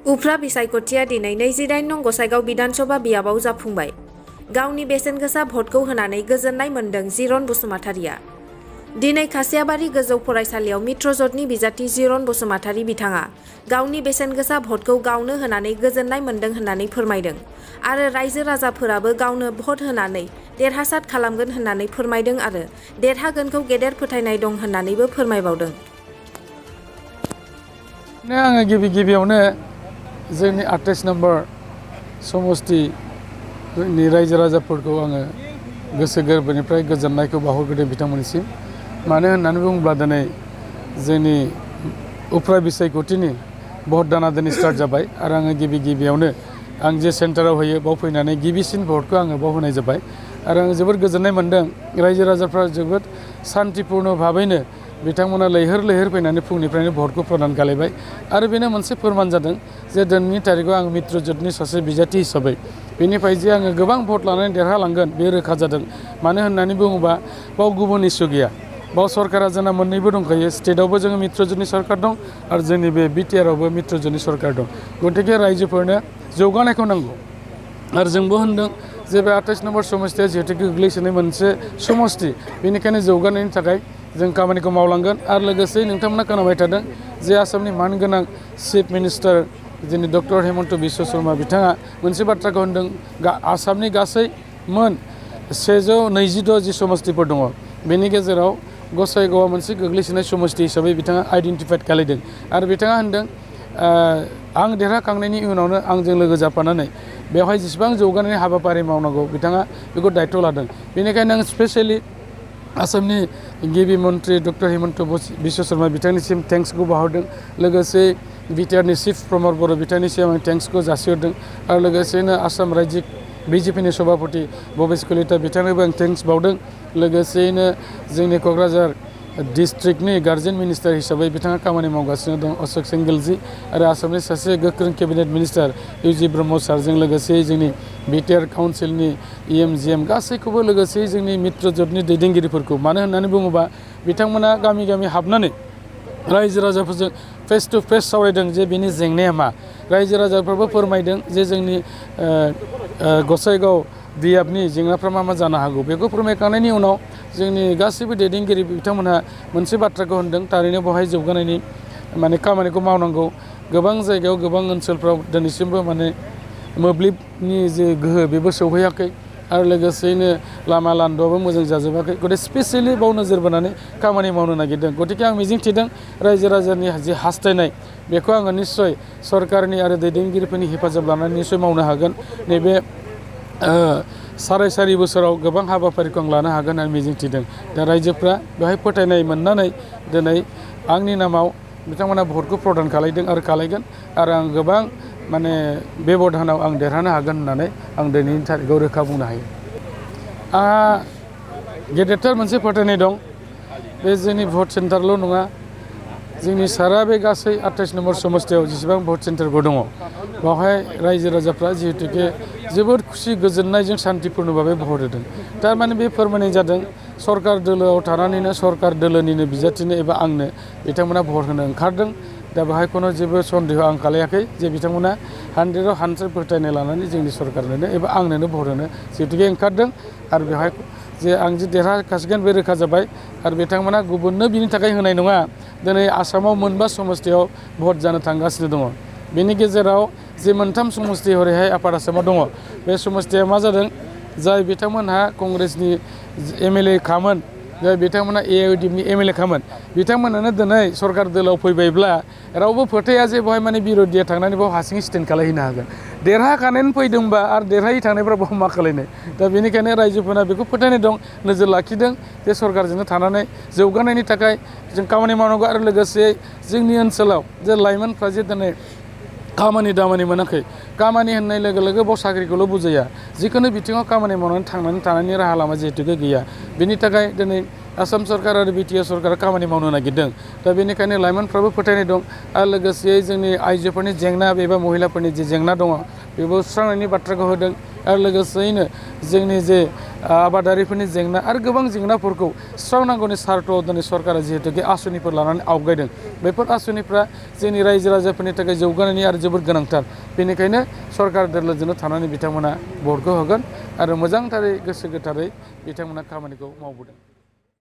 उफ्रा बिसायख'थिया दिनै 28 नं गसाइगाव बिधानसभा बियाबाव जाफुंबाय। गावनि बेसेनगोसा भटखौ होनानै गोजोननाय मोन्दों जिरन बसुमतारिया। दिनै खासियाबारि गोजौ फरायसालियाव मित्रजोतनि बिजाथि जिरन बसुमतारि बिथाङा गावनि बेसेनगोसा भटखौ गावनो होनानै गोजोननाय मोन्दों होननानै फोरमायदों आरो रायजो राजाफोराबो गावनो भट होनानै देरहासार खालामगोन होननानै फोरमायदों आरो देरहागोनखौ गेदेर फोथायनाय दं होननानैबो फोरमायबावदों। आङो गिबियावनो जोंनि 28 नम्बर समस्तिनि रायजो राजाफोरखौ आङो गोसो गोरबोनिफ्राय गोजोननायखौ बावहरग्रोदों बिथांमोननिसिम। मानो होननानै बुङोब्ला दिनै जोंनि उफ्रा बिसायख'थिनि भट दाना दिनै स्टार्ट जाबाय आरो आङो गिबियावनो आं जे सेन्टाराव होयो बाव फैनानै गिबिसिन भटखौ आङो बाव होनाय जाबाय आरो आं जोबोद गोजोननाय मोन्दों। रायजो राजाफ्रा जोबोद सान्तिपूर्ण भाबैनो बिथांमोना लैहोर फैनानै फुंनिफ्रायनो भटखौ प्रदान खालामबाय आरो बेनो मोनसे फोरमान जादों जे दिनैनि तारिखआव आं मित्रजोतनि सासे बिजाथि हिसाबै बेनिफ्राय जे आङो गोबां भट लानानै देरहालांगोन बे रोखा जादों। मानो होननानै बुङोबा बाव गुबुन इसु गैया। बाव सरकारा जोंना मोननैबो दंखायो। स्टेटआवबो जोङो मित्रजोतनि सरकार दं आरो जोंनि बे बिटिआरआवबो मित्रजोतनि सरकार दं। गतिके रायजोफोरनो जौगानायखौ नांगौ आरो जोंबो होनदों जे बे 28 नम्बर समस्तिया जिहेतु गोग्लैसोनाय मोनसे समस्ति बेनिखायनो जौगानायनि थाखाय जों खामानिखौ मावलांगोन आरो लोगोसे नोंथांमोना खोनाबाय थादों जे आसामनि मानगोनां चिफ मिनिस्टार जोंनि डक्टर हेमन्त बिश्व शर्मा बिथाङा मोनसे बाथ्राखौ होनदों आसामनि गासै मोन 126 जि समस्तिफोर दङ बेनि गेजेराव गसाइगावआ मोनसे गोग्लैसोनाय समस्ति हिसाबै बिथाङा आइडेन्टिफाइड खालामदों आरो बिथाङा होनदों आं देरहाखांनायनि उनावनो आंजों लोगो जाफानानै बेवहाय जेसेबां जौगानायनि हाबाफारि मावनांगौ बिथाङा बेखौ दायित्व लादों। बेनिखायनो आं स्पेसियेलि आसामनि गिबि मन्त्रि डक्टर हेमन्त बिश्व शर्मा बिथांनिसिम थेंक्सखौ बावहरदों। लोगोसे बिटिआरनि चिफ प्रमद बर' बिथांनिसिम आं थेंक्सखौ जासिहरदों आरो लोगोसेनो आसाम रायजिक बिजेपिनि सभापति भबेश कलिता बिथांनोबो आं थेंक्स बावदों। लोगोसेयैनो जोंनि क'क्राझार डिस्ट्रिक्टनि गार्जेन मिनिस्टार हिसाबै बिथाङा खामानि मावगासिनो दं अशोक सेंगेलजी आरो आसामनि सासे गोख्रों केबिनेट मिनिस्टार इउजि ब्रह्म सारजों लोगोसे जोंनि बिटिआर काउन्सिलनि EM गासैखौबो लोगोसे जोंनि मित्रजोतनि दैदेनगिरिफोरखौ मानो होननानै बुङोबा बिथांमोना गामि हाबनानै रायजो राजाफोरजों फेस टु फेस सावरायदों जे बेनि जेंनाया मा। रायजो राजाफ्राबो फोरमायदों जे जोंनि गसाइगाव बियाबनि जेंनाफ्रा मा जानो हागौ बेखौ फोरमायखांनायनि उनाव जोंनि गासैबो दैदेनगिरि बिथांमोनहा मोनसे बाथ्राखौ होनदों थारैनो बेवहाय जौगानायनि खामानिखौ मावनांगौ। गोबां जायगायाव गोबां ओनसोलफ्राव दिनैसिमबो मोब्लिबनि जे गोहो बेबो सौहैयाखै आरो लोगोसेयैनो लामा लान्दोआबो मोजां जाजोबाखै। गतिके स्पेसियेलि बाव नोजोर बोनानै खामानि मावनो नागिरदों। गतिके आं मिजिंथिदों रायजो राजानि जे हास्थायनाय बेखौ आङो निस्सय सरकारनि आरो दैदेनगिरिफोरनि हेफाजाब लानानै निस्सय मावनो हागोन। नैबे साराय बोसोराव गोबां हाबाफारिखौ आं लानो हागोन होननानै मिजिंथिदों। दा रायजोफ्रा बेवहाय फोथायनाय मोननानै दिनै आंनि नामाव बिथांमोना भटखौ प्रदान खालामदों आरो खालामगोन आरो आं गोबां बे भटानाव आं देरहानो हागोन होननानै आं दिनैनि थारिखआव रोखा बुंनो हायो। आंहा गेदेरथार मोनसे फोथायनाय दं बे जोंनि भट सेन्टारल' नङा जोंनि सारा बे गासै 28 नम्बर समस्तियाव जेसेबां भट सेन्टारफोर दङ बेवहाय रायजो राजाफ्रा जिहेतुके जोबोद खुसि गोजोननायजों सान्तिपूर्ण भाबै भट होदों। थारमाने बे फोरमायनाय जादों सरकार दोलोआव थानानैनो सरकार दोलोनिनो बिजाथिनो एबा आंनो बिथांमोना भट होनो ओंखारदों। दा बेवहाय खुनु जेबो सन्देह आं खालायाखै जे बिथांमोना 100आव 100 फोथायनाय लानानै जोंनि सरकारनोनो एबा आंनोनो भट होनो जिहेतुके ओंखारदों आरो बेवहाय जे आं जे देरहाखासिगोन बे रोखा जाबाय आरो बिथांमोना गुबुननो बिनि थाखाय होनाय नङा। दिनै आसामाव मोनबा समस्तियाव भट जानो थांगासिनो दङ। बेनि गेजेराव जे मोनथाम समस्ति हरैहाय आपार आसामाव दङ बे समस्तिया मा जादों जाय बिथांमोनहा कंग्रेसनि MLA खामोन जाय बिथांमोना AIUDFनि MLA खामोन बिथांमोनानो दिनै सरकार दोलोआव फैबायब्ला रावबो फोथाया जे बेवहाय बिर'धिया थांनानै बाव हारसिङै स्टेन्ड खालामहैनो हागोन। देरहाखानानै फैदोंबा आरो देरहायै थांनायफ्रा बाव मा खालायनो। दा बेनिखायनो रायजोफोरा बेखौ फोथायनाय दं नोजोर लाखिदों जे सरकारजोंनो थानानै जौगानायनि थाखाय जों खामानि मावनांगौ आरो लोगोसे जोंनि ओनसोलाव जे लाइमोनफ्रा जे दिनै खामानि दामानि मोनाखै। खामानि होननाय लोगो बाव साख्रिखौल' बुजाया जिखुनु बिथिङाव खामानि मावनानै थांनानै थानायनि राहा लामा जिहेतुके गैया। बेनि थाखाय दिनै आसाम सरकार आरो बिटिआर सरकारा खामानि मावनो नागिरदों। दा बेनिखायनो लाइमोनफ्राबो फोथायनाय दं आरो लोगोसे जोंनि आइजोफोरनि जेंना एबा महिलाफोरनि जे जेंना दङ बेबो सुस्रांनायनि बाथ्राखौ होदों। आरो लोगोसेयैनो जोंनि जे आबादारिफोरनि जेंना आरो गोबां जेंनाफोरखौ सुस्रांनांगौनि सार्थआव दिनै सरकारा जिहेतुके आसनिफोर लानानै आवगायदों बेफोर आसनिफ्रा जोंनि रायजो राजाफोरनि थाखाय जौगानायनि आरो जोबोद गोनांथार बेनिखायनो सरकार दोलोजोंनो थानानै बिथांमोना भटखौ होगोन आरो मोजांथारै गोसो गोथारै बिथांमोना खामानिखौ मावबोदों।